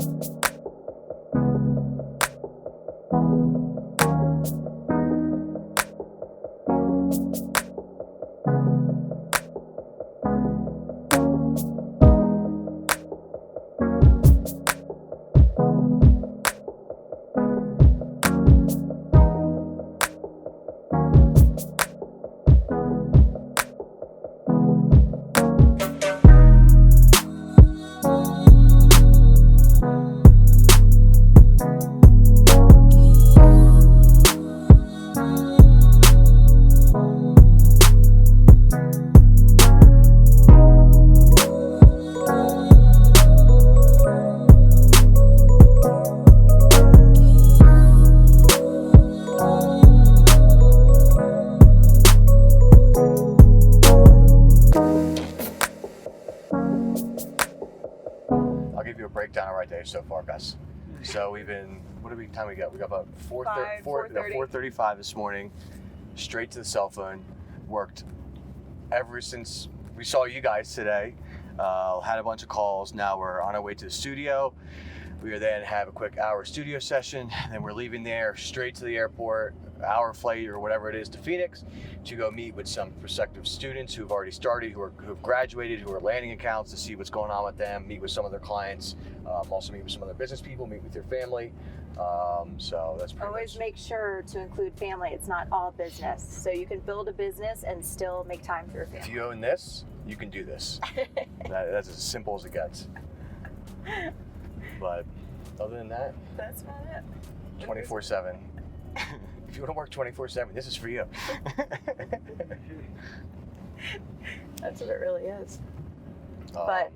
I'll give you a breakdown of our day so far, guys. So we've been, time we got? We got about 4:35 this morning, straight to the cell phone. Worked ever since we saw you guys today. Had a bunch of calls. Now we're on our way to the studio. We then have a quick hour studio session. Then we're leaving there straight to the airport, hour flight or whatever it is to Phoenix, to go meet with some prospective students who've already started, who've graduated, who are landing accounts, to see what's going on with them, meet with some of their clients, also meet with some of their business people, meet with their family. So that's pretty Always much. make sure to include family. It's not all business. So you can build a business and still make time for your family. If you own this, you can do this. That's as simple as it gets. But other than that, That's about it. 24/7. If you want to work 24/7, this is for you. That's what it really is. But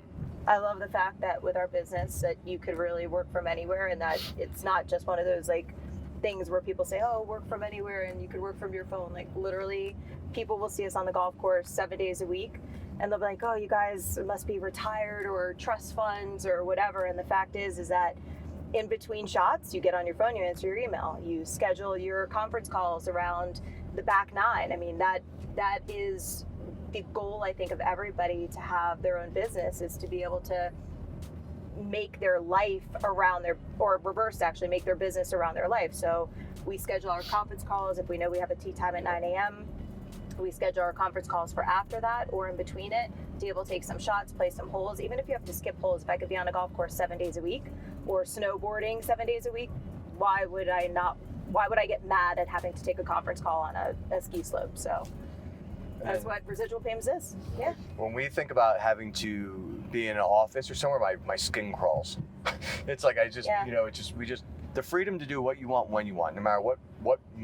I love the fact that with our business that you could really work from anywhere, and that it's not just one of those like things where people say, oh, work from anywhere and you could work from your phone. Like literally people will see us on the golf course 7 days a week and they'll be like, oh, you guys must be retired or trust funds or whatever. And the fact is that in between shots, you get on your phone, you answer your email, you schedule your conference calls around the back nine. I mean, that is the goal, I think, of everybody to have their own business, is to be able to make their life around their, or reverse, actually make their business around their life. So we schedule our conference calls if we know we have a tea time at 9 a.m. We schedule our conference calls for after that or in between it to be able to take some shots, play some holes. Even if you have to skip holes, if I could be on a golf course 7 days a week or snowboarding 7 days a week, why would I get mad at having to take a conference call on a ski slope? So that's what residual payments is. Yeah. When we think about having to be in an office or somewhere, my skin crawls. It's like the freedom to do what you want when you want, no matter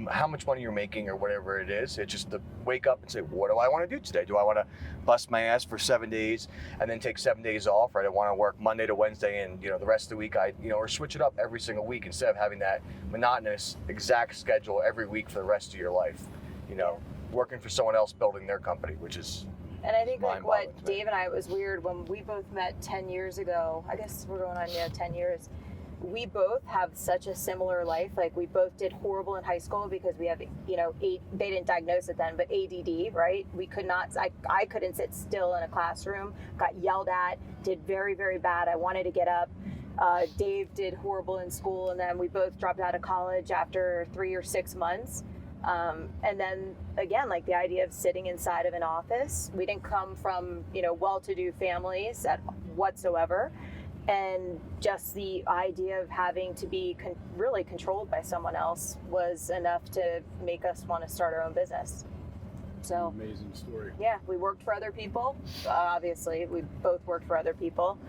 how much money you're making or whatever it is. It's just to wake up and say, what do I want to do today? Do I want to bust my ass for 7 days and then take 7 days off? Right? I want to work Monday to Wednesday and the rest of the week or switch it up every single week instead of having that monotonous exact schedule every week for the rest of your life. Working for someone else building their company, which is. And I think like what Dave and I, it was weird when we both met 10 years ago. I guess we're going on 10 years. We both have such a similar life. Like we both did horrible in high school because we have, they didn't diagnose it then, but ADD, right? We could not, I couldn't sit still in a classroom, got yelled at, did very, very bad. I wanted to get up. Dave did horrible in school, and then we both dropped out of college after 3 or 6 months. And then again, like the idea of sitting inside of an office, we didn't come from, well-to-do families whatsoever. And just the idea of having to be really controlled by someone else was enough to make us want to start our own business. So amazing story. Yeah, we worked for other people. Obviously, we both worked for other people.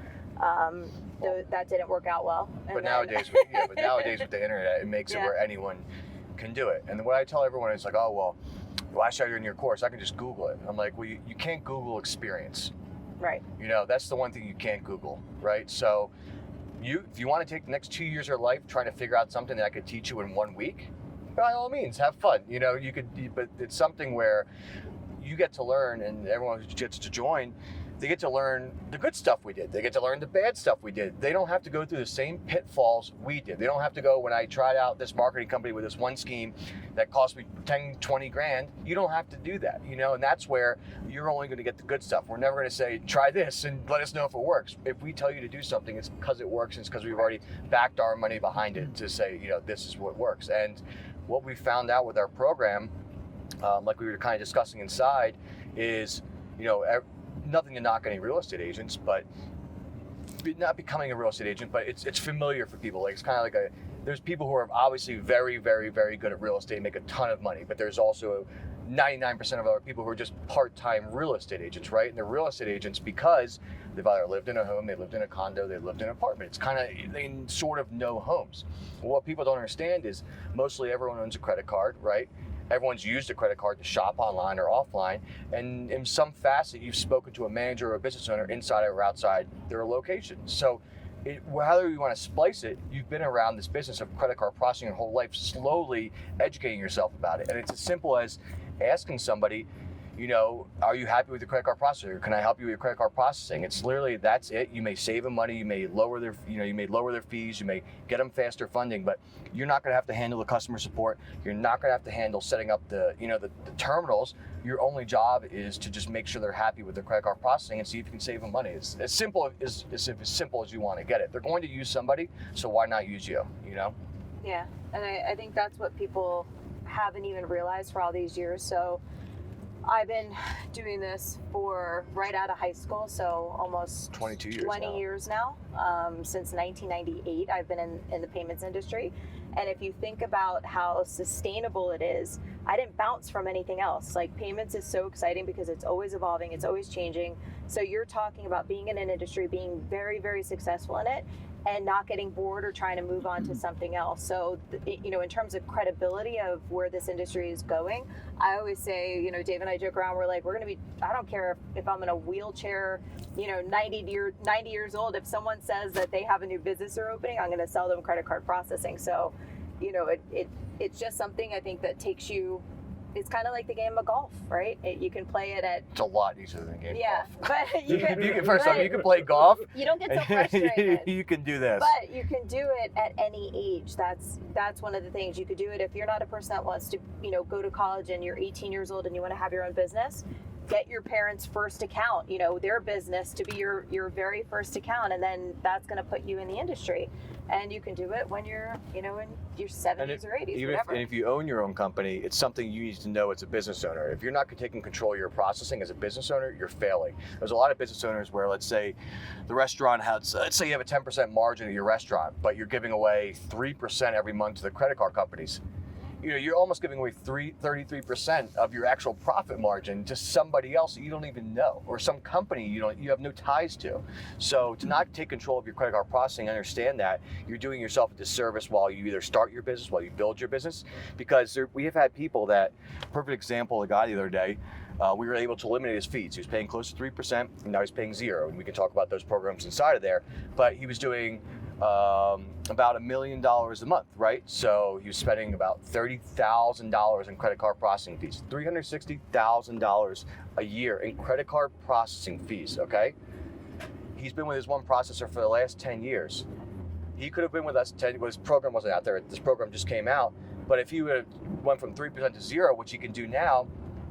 That didn't work out well. But nowadays with the internet, it makes it where anyone can do it. And what I tell everyone is like, oh, well, why should I do it in your course? I can just Google it. I'm like, well, you can't Google experience. Right. That's the one thing you can't Google, right? So if you want to take the next 2 years of your life trying to figure out something that I could teach you in 1 week, by all means, have fun. But it's something where you get to learn, and everyone who gets to join, They get to learn the good stuff we did. They get to learn the bad stuff we did. They don't have to go through the same pitfalls we did. They don't have to go, when I tried out this marketing company with this one scheme that cost me 10, 20 grand, you don't have to do that, you know, and that's where you're only going to get the good stuff. We're never going to say, try this and let us know if it works. If we tell you to do something, it's because it works, and it's because we've already backed our money behind it to say, you know, this is what works. And what we found out with our program, like we were kind of discussing inside, is, you know, nothing to knock any real estate agents, but not becoming a real estate agent, but it's familiar for people. Like, it's kind of like there's people who are obviously very, very, very good at real estate, make a ton of money, but there's also 99% of other people who are just part-time real estate agents, right? And they're real estate agents because they've either lived in a home, they lived in a condo, they lived in an apartment. It's kind of, they sort of know homes. Well, what people don't understand is mostly everyone owns a credit card, right? Everyone's used a credit card to shop online or offline, and in some facet, you've spoken to a manager or a business owner inside or outside their location. So, however you want to splice it, you've been around this business of credit card processing your whole life, slowly educating yourself about it. And it's as simple as asking somebody, you know, are you happy with your credit card processor? Can I help you with your credit card processing? It's literally, that's it. You may save them money, you may lower their, you may lower their fees, you may get them faster funding, but you're not going to have to handle the customer support. You're not going to have to handle setting up the, the terminals. Your only job is to just make sure they're happy with their credit card processing and see if you can save them money. It's as simple as you want to get it. They're going to use somebody, so why not use you? Yeah, and I think that's what people haven't even realized for all these years. So I've been doing this for right out of high school, so almost 22 years 20 years now. Since 1998, I've been in the payments industry. And if you think about how sustainable it is, I didn't bounce from anything else. Like, payments is so exciting because it's always evolving, it's always changing. So you're talking about being in an industry, being very, very successful in it, and not getting bored or trying to move on to something else. So, in terms of credibility of where this industry is going, I always say, Dave and I joke around, we're like, I don't care if I'm in a wheelchair, 90 years old, if someone says that they have a new business they're opening, I'm going to sell them credit card processing. So, it's just something I think that takes you, it's kind of like the game of golf, right? You can play it at... It's a lot easier than the game of golf. But you can play golf. You don't get so frustrated. You can do this. But you can do it at any age. That's one of the things. You could do it if you're not a person that wants to, go to college and you're 18 years old and you want to have your own business. Get your parents' first account, their business to be your very first account, and then that's going to put you in the industry. And you can do it when you're, in your 70s or 80s, whatever. And if you own your own company, it's something you need to know as a business owner. If you're not taking control of your processing as a business owner, you're failing. There's a lot of business owners where, let's say, the restaurant has, let's say you have a 10% margin at your restaurant, but you're giving away 3% every month to the credit card companies. You're almost giving away 33% of your actual profit margin to somebody else that you don't even know, or some company you have no ties to. So to not take control of your credit card processing, understand that you're doing yourself a disservice while you either start your business, while you build your business, because we have had people that, perfect example, a guy the other day, we were able to eliminate his fees. He was paying close to 3%, and now he's paying 0%, and we can talk about those programs inside of there, but he was doing about $1 million a month, right? So he was spending about $30,000 in credit card processing fees, $360,000 a year in credit card processing fees, okay? He's been with his one processor for the last 10 years. He could have been with us his program wasn't out there. This program just came out. But if he would have went from 3% to 0%, which he can do now,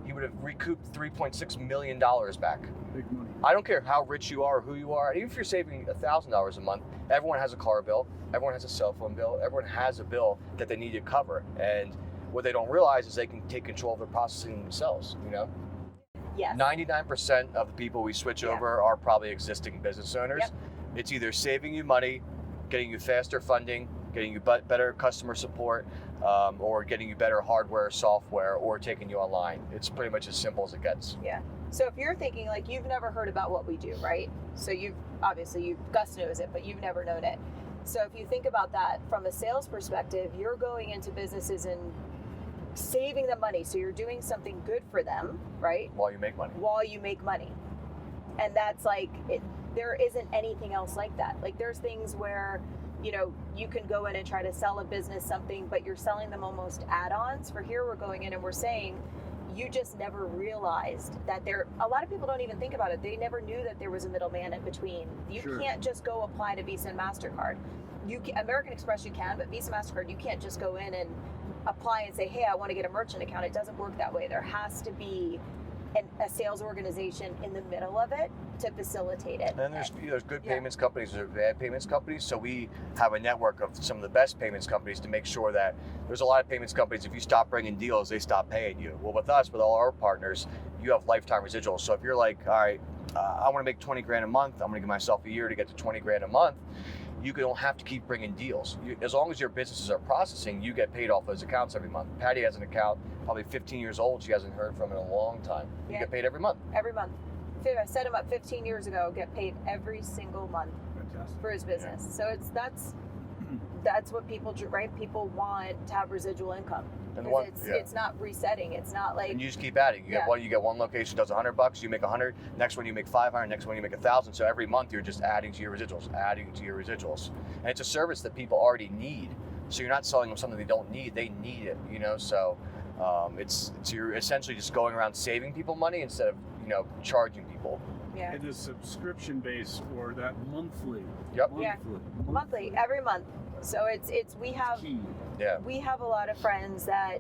he would have recouped $3.6 million back. Big money. I don't care how rich you are or who you are. Even if you're saving $1,000 a month, everyone has a car bill, everyone has a cell phone bill, everyone has a bill that they need to cover. And what they don't realize is they can take control of their processing themselves, Yes. 99% of the people we switch over are probably existing business owners. Yep. It's either saving you money, getting you faster funding, getting you better customer support, or getting you better hardware, software, or taking you online. It's pretty much as simple as it gets. Yeah. So if you're thinking, like, you've never heard about what we do, right? So Gus knows it, but you've never known it. So if you think about that from a sales perspective, you're going into businesses and saving them money. So you're doing something good for them, right? While you make money. While you make money. And that's there isn't anything else like that. Like, there's things where, you can go in and try to sell a business something, but you're selling them almost add-ons. For here, we're going in and we're saying, you just never realized that a lot of people don't even think about it. They never knew that there was a middleman in between. You can't just go apply to Visa and MasterCard. American Express you can, but Visa, MasterCard, you can't just go in and apply and say, hey, I want to get a merchant account. It doesn't work that way. There has to be a sales organization in the middle of it to facilitate it. And then there's good payments companies, there's bad payments companies. So we have a network of some of the best payments companies to make sure that there's a lot of payments companies, if you stop bringing deals, they stop paying you. Well, with us, with all our partners, you have lifetime residuals. So if you're like, all right, I want to make 20 grand a month, I'm going to give myself a year to get to 20 grand a month. You don't have to keep bringing deals. As long as your businesses are processing, you get paid off those accounts every month. Patty has an account, probably 15 years old. She hasn't heard from in a long time. You get paid every month. Every month. I set him up 15 years ago, get paid every single month. Fantastic. For his business. So that's what people do, right? People want to have residual income. And it's not resetting. It's not like. And you just keep adding. You get one location does $100, you make 100. Next one you make 500. Next one you make 1,000. So every month you're just adding to your residuals, and it's a service that people already need. So you're not selling them something they don't need. They need it, So you're essentially just going around saving people money instead of charging people. Yeah. It is subscription based or that monthly. Yep. Monthly every month. So we have a lot of friends that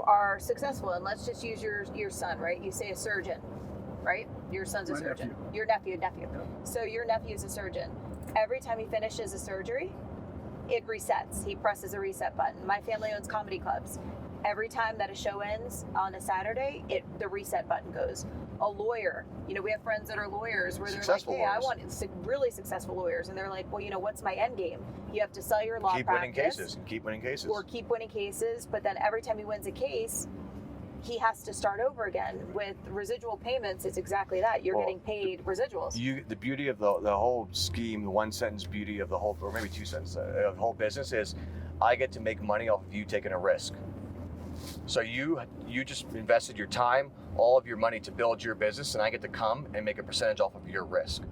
are successful, and let's just use your son, right? You say a surgeon, right? Your son's a surgeon. Nephew. Your nephew. Yeah. So your nephew's a surgeon. Every time he finishes a surgery, it resets. He presses a reset button. My family owns comedy clubs. Every time that a show ends on a Saturday, the reset button goes. A lawyer, we have friends that are lawyers where they're successful like, hey, lawyers. I want really successful lawyers. And they're like, well, what's my end game? You have to sell your law practice. Keep winning cases. Or keep winning cases. But then every time he wins a case, he has to start over again. With residual payments, it's exactly that. You're getting paid residuals. The beauty of the whole scheme, the one sentence beauty of the whole, or maybe two sentences, of the whole business is I get to make money off of you taking a risk. So you just invested your time, all of your money to build your business, and I get to come and make a percentage off of your risk.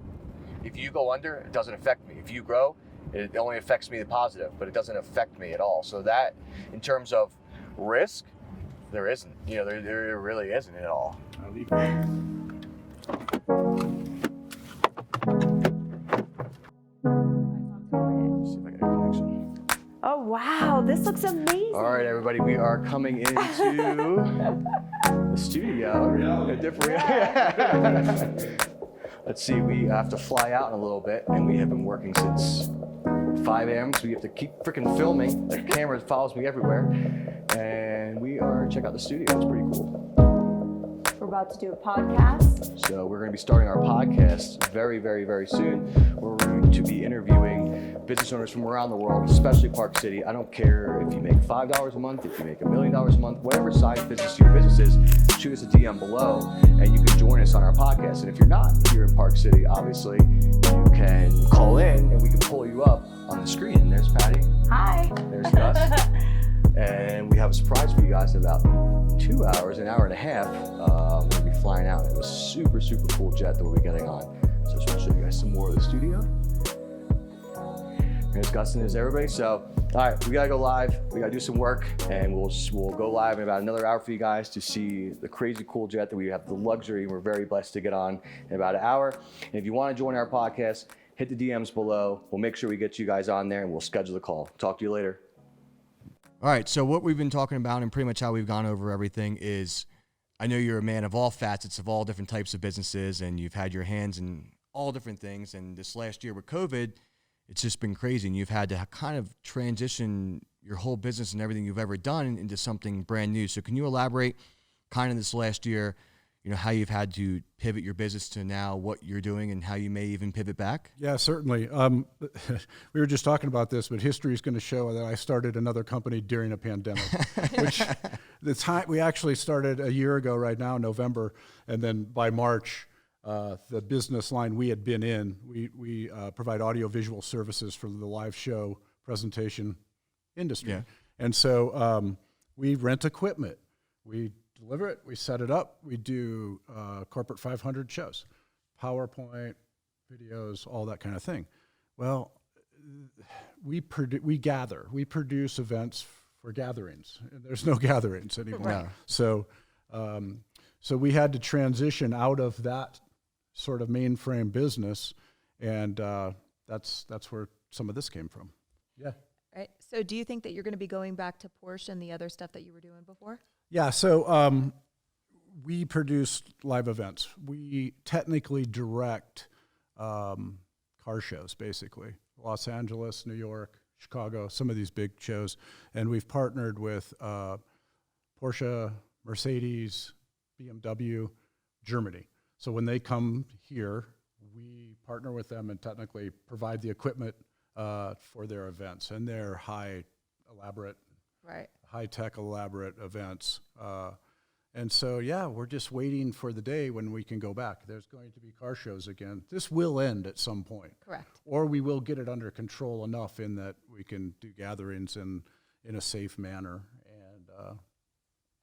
If you go under, it doesn't affect me. If you grow, it only affects me the positive, but it doesn't affect me at all. So that, in terms of risk, there isn't. There really isn't at all. I'll leave Oh, wow. This looks amazing. All right, everybody, we are coming into the studio. Let's see, we have to fly out in a little bit, and we have been working since 5 a.m., so we have to keep freaking filming. The camera follows me everywhere. And we are, check out the studio, it's pretty cool. We're about to do a podcast. So we're going to be starting our podcast very, very, very soon. We're going to be interviewing business owners from around the world, especially Park City. I don't care if you make $5 a month, if you make $1 million a month, whatever size business your business is, shoot us a DM below and you can join us on our podcast. And if you're not here in Park City, obviously, you can call in and we can pull you up on the screen. And there's Patty. Hi. There's Gus. And we have a surprise for you guys in about 2 hours, an hour and a half. We're going to be flying out. It was a super, super cool jet that we'll be getting on. So I just want to show you guys some more of the studio. Here's Gus and there's everybody. So, all right, we got to go live. We got to do some work, and we'll go live in about another hour for you guys to see the crazy cool jet that we have the luxury, and we're very blessed to get on in about an hour. And if you want to join our podcast, hit the DMs below. We'll make sure we get you guys on there, and we'll schedule the call. Talk to you later. All right, so what we've been talking about and pretty much how we've gone over everything is, I know you're a man of all facets of all different types of businesses, and you've had your hands in all different things. And this last year with COVID, it's just been crazy, and you've had to kind of transition your whole business and everything you've ever done into something brand new. So can you elaborate kind of this last year, how you've had to pivot your business to now what you're doing and how you may even pivot back? Yeah, certainly. We were just talking about this, but history is going to show that I started another company during a pandemic, which we actually started a year ago right now, November, and then by March, the business line we had been in, we provide audiovisual services for the live show presentation industry. Yeah. And so we rent equipment. We deliver it, we set it up, we do corporate 500 shows, PowerPoint, videos, all that kind of thing. Well, we produce events for gatherings. There's no gatherings anymore. Right. So So we had to transition out of that sort of mainframe business, and that's where some of this came from. Yeah. Right. So do you think that you're going to be going back to Porsche and the other stuff that you were doing before? Yeah. So we produce live events. We technically direct car shows, basically. Los Angeles, New York, Chicago, some of these big shows. And we've partnered with Porsche, Mercedes, BMW, Germany. So when they come here, we partner with them and technically provide the equipment for their events. And they're high-tech, elaborate events. And so, yeah, we're just waiting for the day when we can go back. There's going to be car shows again. This will end at some point. Correct. Or we will get it under control enough in that we can do gatherings in a safe manner.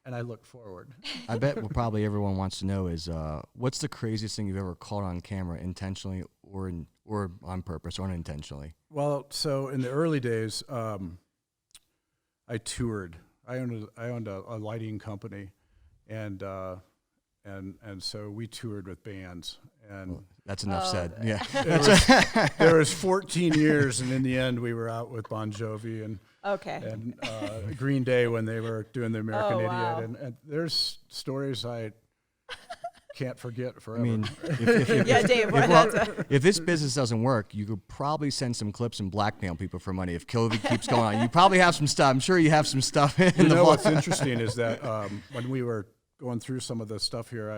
And I look forward. I bet what probably everyone wants to know is what's the craziest thing you've ever caught on camera, intentionally or on purpose or unintentionally? Well, so in the early days, I toured. I owned a lighting company. And so we toured with bands, and Well, that's enough said. Yeah, there was 14 years, and in the end, we were out with Bon Jovi and Green Day when they were doing the American Idiot, wow. and there's stories I can't forget forever. I mean, if, Yeah, Dave. if this business doesn't work, you could probably send some clips and blackmail people for money. If COVID keeps going on, you probably have some stuff. I'm sure you have some stuff in You the know vault. what's interesting is that when we were going through some of the stuff here,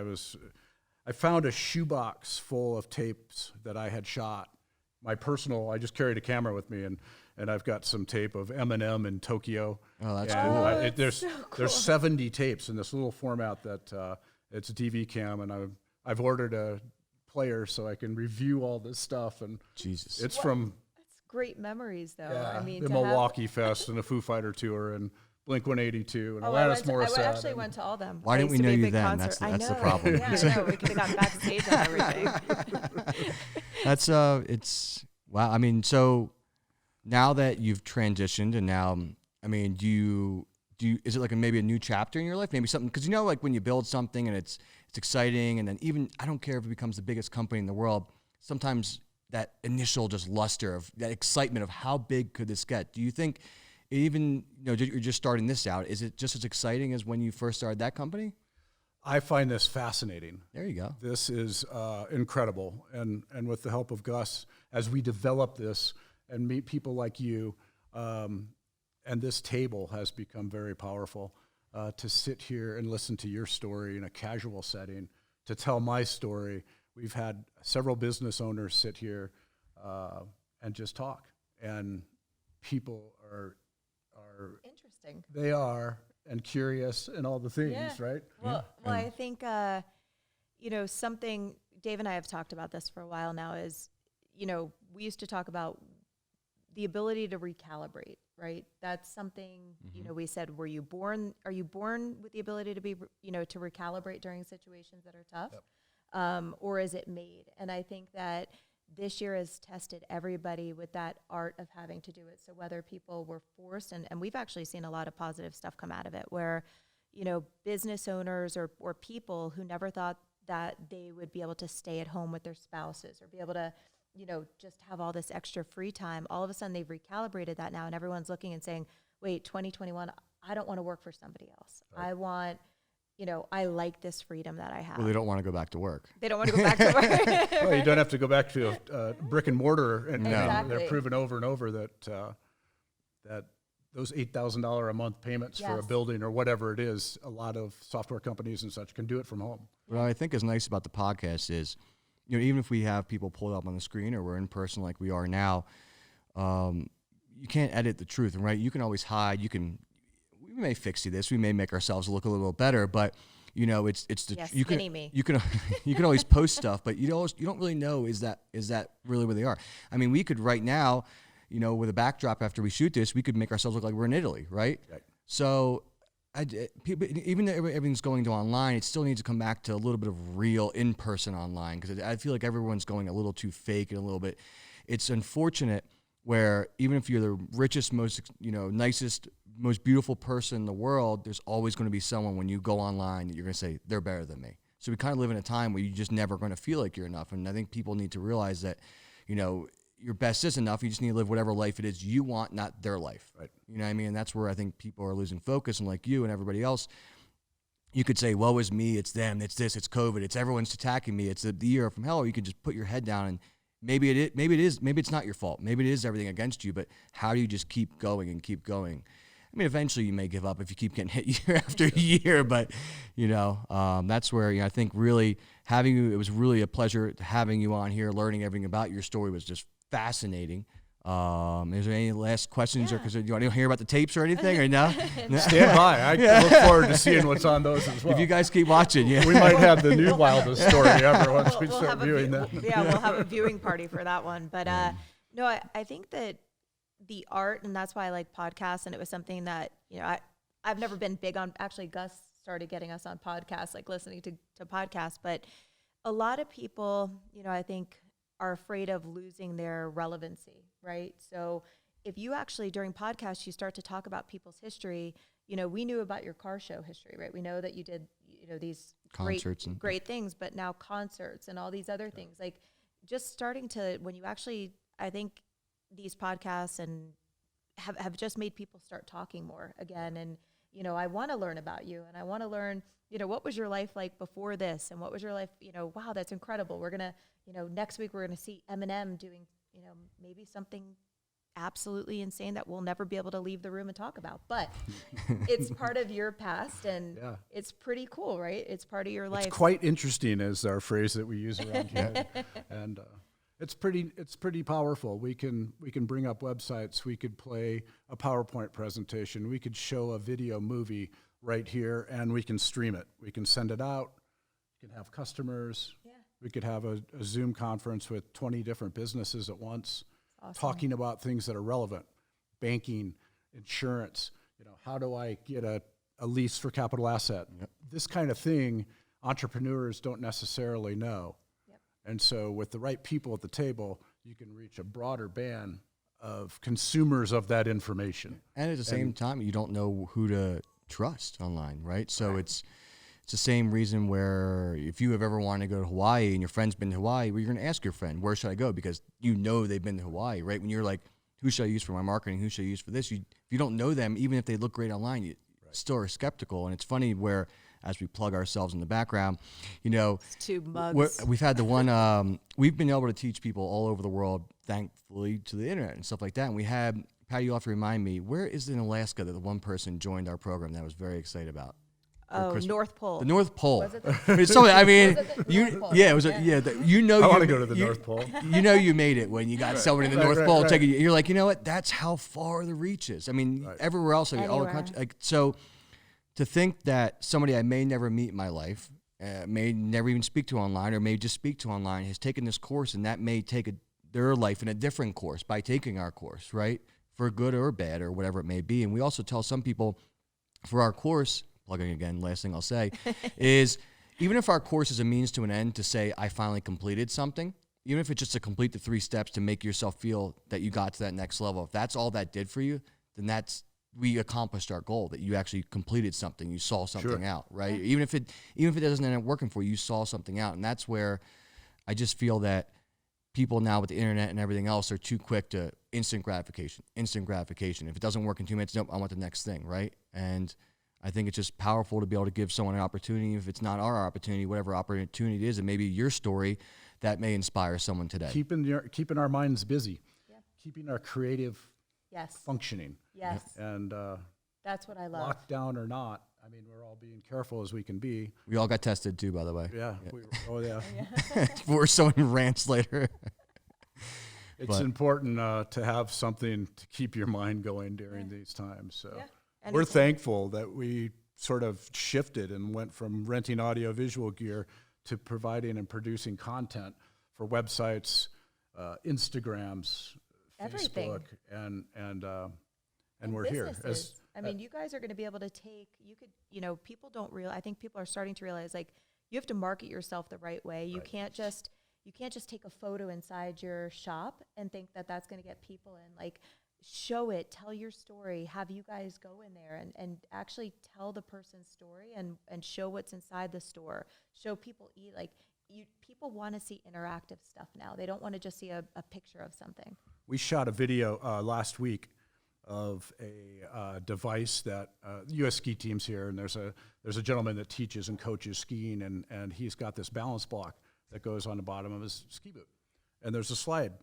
I found a shoebox full of tapes that I had shot. I just carried a camera with me, and I've got some tape of Eminem in Tokyo. Oh, that's And cool. there's 70 tapes in this little format that it's DV cam, and I've ordered a player so I can review all this stuff, and Jesus. it's from That's great memories, though. I mean, the to have- Milwaukee Fest and the Foo Fighter tour and Blink-182 and Oh, Alanis I Morissette. actually went to all them. Why I didn't used we to be know a you big then? concert. That's the I know. problem. Yeah, I know. We could have gotten backstage on everything. That's it's wow. I mean, so now that you've transitioned, and now, I mean, do you is it like maybe a new chapter in your life? Maybe something, because like when you build something and it's exciting, and then even I don't care if it becomes the biggest company in the world. Sometimes that initial just luster of that excitement of how big could this get? Do you think even you're just starting this out? Is it just as exciting as when you first started that company? I find this fascinating. There you go. This is incredible, and with the help of Gus, as we develop this and meet people like you, and this table has become very powerful. To sit here and listen to your story in a casual setting, to tell my story. We've had several business owners sit here and just talk, and people are Interesting. they are and curious and all the things, Yeah. right? Well, I think, something, Dave and I have talked about this for a while now is, we used to talk about the ability to recalibrate, right? That's something, we said, are you born with the ability to be, to recalibrate during situations that are tough? Yep. Or is it made? And I think that this year has tested everybody with that art of having to do it. So whether people were forced, and we've actually seen a lot of positive stuff come out of it, where, business owners or people who never thought that they would be able to stay at home with their spouses or be able to, just have all this extra free time, all of a sudden they've recalibrated that now, and everyone's looking and saying, wait, 2021, I don't want to work for somebody else. Right. I want, I like this freedom that I have. Well, they don't want to go back to work. They don't want to go back to work. Well, you don't have to go back to a brick and mortar, and Exactly. they're proven over and over that those $8,000 a month payments for a Yes. building or whatever it is, a lot of software companies and such can do it from home. What I think is nice about the podcast is, even if we have people pulled up on the screen or we're in person like we are now, you can't edit the truth, right? You can always hide. We may fix this. We may make ourselves look a little better, but it's the Yes, you can skinny me. you can always post stuff, but you don't really know is that really where they are. I mean, we could right now, with a backdrop after we shoot this, we could make ourselves look like we're in Italy, right? Right. So. People, even though everything's going to online, it still needs to come back to a little bit of real in-person online, because I feel like everyone's going a little too fake and a little bit. It's unfortunate where even if you're the richest, most nicest most beautiful person in the world, there's always going to be someone when you go online that you're going to say they're better than me. So we kind of live in a time where you're just never going to feel like you're enough. And I think people need to realize that, you know, your best is enough. You just need to live whatever life it is you want, not their life. Right. You know what I mean? And that's where I think people are losing focus. And like you and everybody else, you could say, woe is me, it's them, it's this, it's COVID, it's everyone's attacking me, it's the year from hell. Or you could just put your head down and maybe it's not your fault. Maybe it is everything against you, but how do you just keep going and keep going? I mean, eventually you may give up if you keep getting hit year after year, but you know, that's where, you know, I think really having you, it was really a pleasure having you on here, learning everything about your story was just fascinating. Is there any last questions, or because you want to hear about the tapes or anything, or no? Stand by. I look forward to seeing what's on those as well. If you guys keep watching, yeah. We might have the new wildest story ever once we We'll start have a viewing view- that. Yeah, we'll have a viewing party for that one. But no, I think that the art, and that's why I like podcasts, and it was something that, you know, I've never been big on. Actually, Gus started getting us on podcasts, like listening to podcasts. But a lot of people, you know, I think are afraid of losing their relevancy, right? So if you actually, during podcasts, you start to talk about people's history, you know, we knew about your car show history, right? We know that you did, you know, these Concerts and great things, but now concerts and all these other things, like just starting to, when you actually, I think these podcasts and have just made people start talking more again. And, you know, I want to learn about you, and I want to learn, you know, what was your life like before this? And what was your life, you know, wow, that's incredible. We're going to, you know, next week we're going to see Eminem doing, you know, maybe something absolutely insane that we'll never be able to leave the room and talk about. But it's part of your past, and it's pretty cool, right? It's part of your life. It's quite interesting is our phrase that we use around here. And it's pretty powerful. We can bring up websites. We could play a PowerPoint presentation. We could show a video movie right here, and we can stream it. We can send it out. We can have customers. Yeah. We could have a Zoom conference with 20 different businesses at once, Awesome. talking about things that are relevant, banking, insurance. You know, how do I get a lease for capital asset? Yep. This kind of thing, entrepreneurs don't necessarily know. Yep. And so with the right people at the table, you can reach a broader band of consumers of that information. And at the same time, you don't know who to trust online, right? So it's the same reason where if you have ever wanted to go to Hawaii and your friend's been to Hawaii, well, you're going to ask your friend, where should I go? Because you know they've been to Hawaii, right? When you're like, who should I use for my marketing? Who should I use for this? If you don't know them, even if they look great online, you still are skeptical. And it's funny where, as we plug ourselves in the background, you know, It's 2 mugs. we've had the one, we've been able to teach people all over the world, thankfully, to the internet and stuff like that. And we had, Patty, you'll have to remind me, where is it in Alaska that the one person joined our program that I was very excited about? Oh, North Pole. The North Pole. Was it the- I mean, so, I mean, Was it the you, North Pole? yeah, it was, you know, I want to you- go to the you- North Pole. You know, you made it when you got someone in the Right, North right, Pole right. taking you. You're like, you know what? That's how far the reach is. I mean, everywhere else, I mean, all the Anywhere. country. Like, so, to think that somebody I may never meet in my life, may never even speak to online, or may just speak to online, has taken this course, and that may take their life in a different course by taking our course, right? For good or bad or whatever it may be. And we also tell some people for our course, plugging again, last thing I'll say, is even if our course is a means to an end to say, I finally completed something, even if it's just to complete the 3 steps to make yourself feel that you got to that next level, if that's all that did for you, then we accomplished our goal, that you actually completed something, you saw something out, right? Even if it doesn't end up working for you, you saw something out. And that's where I just feel that people now with the internet and everything else are too quick to instant gratification. If it doesn't work in 2 minutes, nope, I want the next thing, right? And I think it's just powerful to be able to give someone an opportunity. If it's not our opportunity, whatever opportunity it is, and maybe your story that may inspire someone today. Keeping our minds busy, keeping our creative Yes. functioning. Yes. And That's what I love. lockdown or not, I mean, we're all being careful as we can be. We all got tested too, by the way. Yeah. Oh, yeah. Before someone rants later. It's important to have something to keep your mind going during these times. So And we're it's- thankful that we sort of shifted and went from renting audio visual gear to providing and producing content for websites, Instagrams, Everything. Facebook, and we're here. Businesses. I mean, you guys are going to be able to people don't realize, I think people are starting to realize, like, you have to market yourself the right way. You can't just take a photo inside your shop and think that that's going to get people in. Like, show it, tell your story, have you guys go in there and actually tell the person's story and show what's inside the store, show people eat. Like, people want to see interactive stuff now. They don't want to just see a picture of something. We shot a video last week of a device that U.S. ski teams here, and there's a gentleman that teaches and coaches skiing, and he's got this balance block that goes on the bottom of his ski boot, and there's a slide,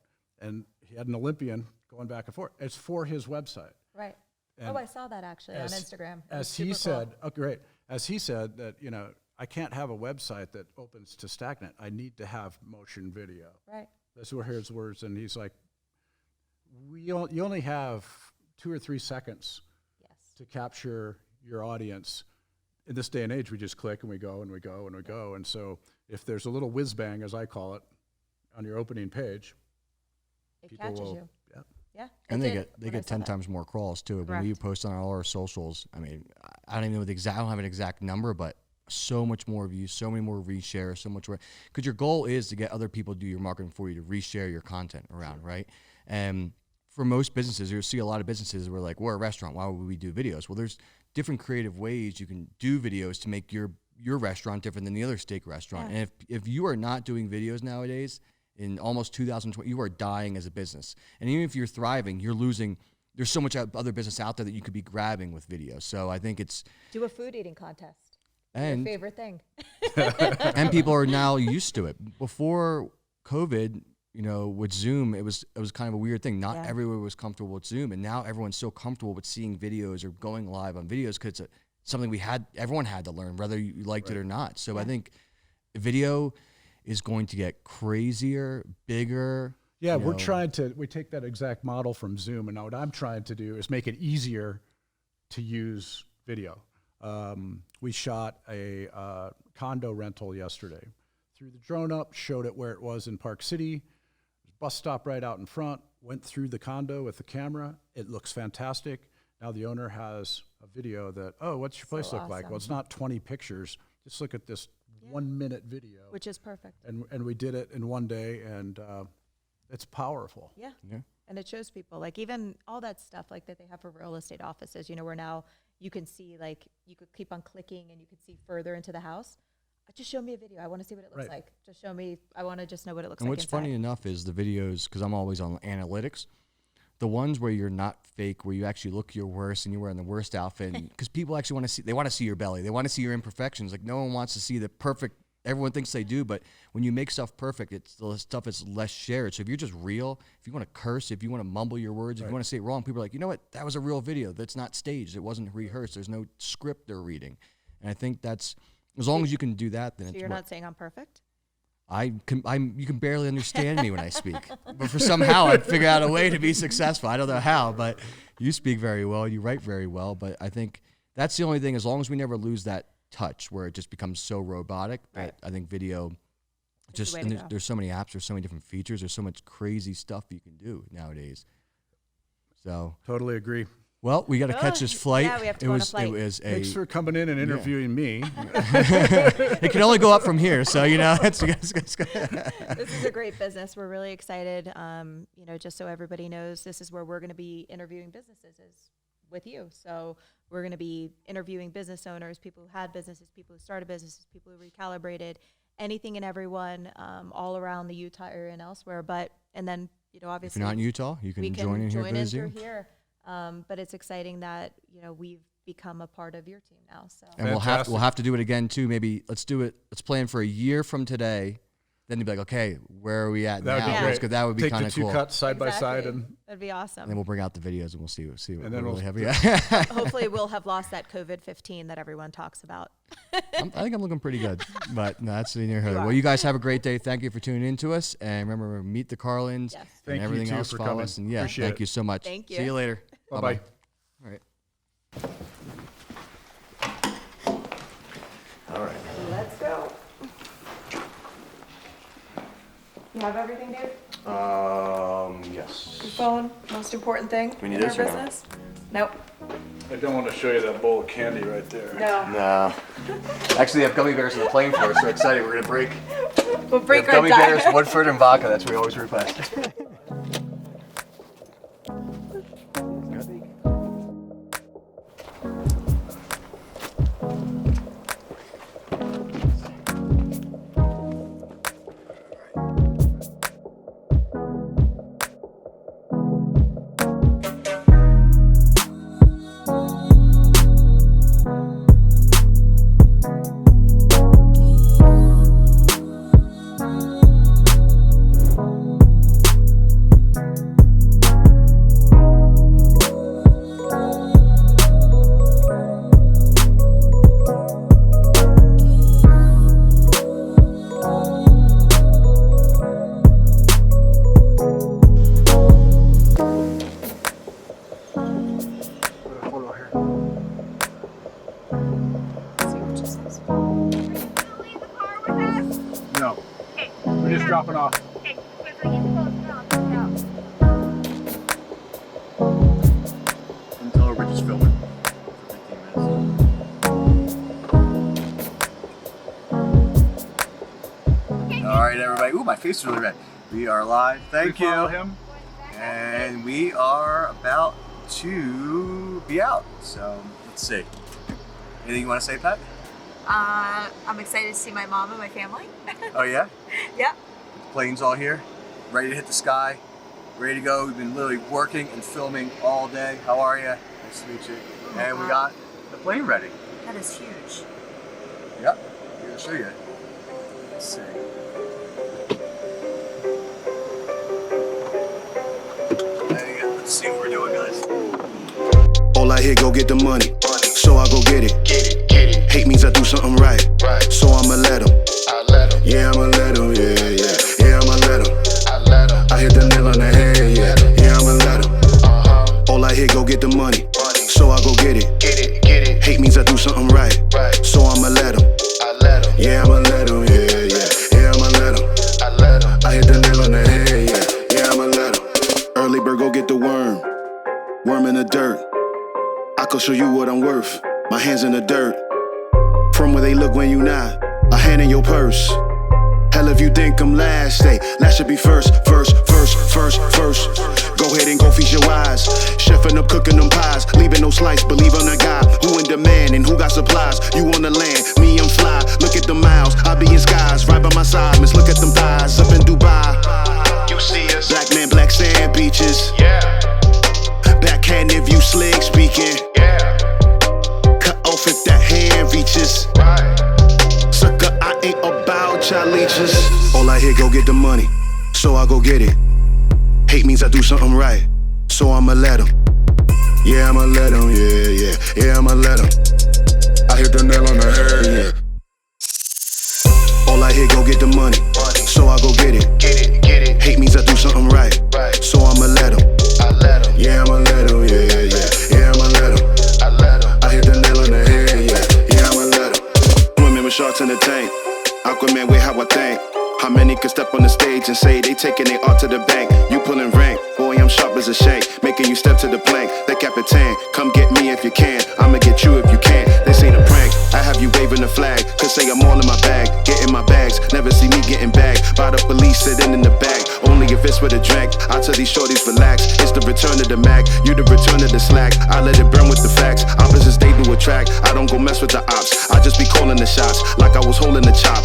and he had an Olympian going back and forth. It's for his website. Right. And I saw that actually on Instagram. As he said, oh, great. As he said that, I can't have a website that opens to stagnant. I need to have motion video. Right. Those were his words, and he's like, you only have 2 or 3 seconds to capture your audience. In this day and age, we just click and we go and we go and we go. And so if there's a little whiz bang, as I call it, on your opening page, It people catches will, you. yeah. Yeah. And it they did when I get saw 10 that. times more crawls too. When we Correct. post on all our socials, I mean, I don't even know I don't have an exact number, but so much more views, so many more reshares, so much more. Because your goal is to get other people to do your marketing for you, to reshare your content around, right? And for most businesses, you'll see a lot of businesses where like, we're a restaurant, why would we do videos? Well, there's different creative ways you can do videos to make your restaurant different than the other steak restaurant. Yeah. And if you are not doing videos nowadays, in almost 2020, you are dying as a business. And even if you're thriving, you're losing. There's so much other business out there that you could be grabbing with videos. So I think it's, Do a food eating contest. and Your favorite thing. and people are now used to it. Before COVID, with Zoom, it was kind of a weird thing. Not everyone was comfortable with Zoom, and now everyone's so comfortable with seeing videos or going live on videos because it's something everyone had to learn, whether you liked it or not. So I think video is going to get crazier, bigger. Yeah, we take that exact model from Zoom, and now what I'm trying to do is make it easier to use video. We shot a condo rental yesterday. Threw the drone up, showed it where it was in Park City, bus stop right out in front, went through the condo with the camera. It looks fantastic. Now the owner has a video that, what's your place look like? awesome. Well, it's not 20 pictures. Just look at this 1 minute video. Which is perfect. And we did it in one day, and it's powerful. Yeah. Yeah. And it shows people, like, even all that stuff like that they have for real estate offices, where now you can see, like, you could keep on clicking and you could see further into the house. Just show me a video. I want to see what it looks Right. like. Just show me. I want to just know what it looks And like what's inside. funny enough is the videos, because I'm always on analytics, the ones where you're not fake, where you actually look your worst and you're wearing the worst outfit, because people actually want to see your belly. They want to see your imperfections. Like, no one wants to see the perfect. Everyone thinks they do, but when you make stuff perfect, it's the stuff that's less shared. So if you're just real, if you want to curse, if you want to mumble your words, if you want to say it wrong, people are like, you know what? That was a real video. That's not staged. It wasn't rehearsed. There's no script they're reading. And I think that's, as long as you can do that, then So it's you're not saying I'm perfect? you can barely understand me when I speak, but for somehow I'd figure out a way to be successful. I don't know how, but you speak very well. You write very well, but I think that's the only thing, as long as we never lose that touch where it just becomes so robotic, Right. that I think video It's the way and to there's, go. there's so many apps, there's so many different features, there's so much crazy stuff you can do nowadays. So, Totally agree. well, we got to catch this flight. Yeah, we have to go on a flight. It was Thanks for coming in and interviewing me. it can only go up from here. So, it's This is a great business. We're really excited. Just so everybody knows, this is where we're going to be interviewing businesses is with you. So we're going to be interviewing business owners, people who had businesses, people who started businesses, people who recalibrated, anything and everyone, all around the Utah area and elsewhere. And then, if obviously, you're not in Utah, you we can can join in here join via in Zoom. through here. But it's exciting that, we've become a part of your team now. So And we'll have to do it again too. Maybe let's do it. Let's plan for a year from today. Then you'd be like, okay, where are we at That would now? be Yeah. great. Let's go- that would be Take kind the of two cool. cuts side by side, Exactly. and That'd be awesome. And then we'll bring out the videos and we'll see what And we then really we'll- have. Yeah. Hopefully we'll have lost that COVID-15 that everyone talks about. I think I'm looking pretty good, but no, that's near her. You Well, are. you guys have a great day. Thank you for tuning in to us. And remember, meet the Carlins Yes. and Thank you, everything too, else. for Follow coming. us. And yeah, Appreciate thank it. you so much. Thank you. See you later. bye-bye. All right. All right. Let's go. You have everything, dude? Yes. Phone, most important thing We need in our this or no? business. Nope. I don't want to show you that bowl of candy right there. No. No. Actually, they have gummy bears on the plane for us. We're excited. We're gonna break. We'll We break have our gummy bears, diet. Woodford, and vodka. That's what we always request. No. We're just dropping off. Until Rich is filming for 15 minutes. All right, everybody. Ooh, my face is really red. We are live. Thank you. Him. And we are about to be out. So let's see. Anything you want to say, Pat? I'm excited to see my mom and my family. Oh yeah? Yeah. The plane's all here, ready to hit the sky, ready to go. We've been literally working and filming all day. How are you? Nice to meet you. And we got the plane ready. That is huge. Yep. I'm gonna show you. Let's see. There you go. Let's see what we're doing, guys. All I hear, go get the money. So I go get it. Hate means I do something right. So I'ma let him. Yeah, I'ma let him. Yeah, I'ma let him. I hit the nail on the head. Yeah, I'ma let him. All I hear, go get the money. So I go get it. Hate means I do something right. So I'ma let him. Yeah, I'ma let him. Yeah, I'ma let him. I hit the nail on the head. Yeah, I'ma let him. Early bird, go get the worm. Worm in the dirt. I could show you what I'm worth. My hands in the dirt. From where they look when you not. A hand in your purse. Hell if you think I'm last, hey, last should be first. Go ahead and go feast your eyes. Chefing up, cooking them pies, leaving no slice. Believe on a guy who in demand and who got supplies. You on the land, me I'm fly. Look at the miles, I be in skies. Right by my side, miss look at them thighs. Up in Dubai, you see us. Black man, black sand beaches. Yeah. Backhand if you slick speaking. Yeah. Cut off if that hand reaches. Right. Sucker, I ain't about y'all leeches. All I hear, go get the money. So I go get it. Hate means I do something right. So I'ma let him. Yeah, I'ma let him. Yeah, I'ma let him. I hit the nail on the head. Yeah. All I hear, go get the money. So I go get it. Hate means I do something right. So I'ma let him. Yeah, I'ma let him. Yeah, I'ma let him. I hit the nail on the head. Yeah, I'ma let him. Women with sharks in the tank. Aquaman with how I think. How many could step on the stage and say they taking their art to the bank? You pulling rank, boy, I'm sharp as a shank. Making you step to the plank, the Capitan. Come get me if you can, I'ma get you if you can. This ain't a prank, I have you waving the flag. Cause say I'm all in my bag, getting my bags. Never see me getting bagged by the police sitting in the back. Only if it's with a drink, I tell these shorties relax. It's the return of the Mac, you the return of the slack. I let it burn with the facts, opposites they do attract. I don't go mess with the ops, I just be calling the shots. Like I was holding the chop,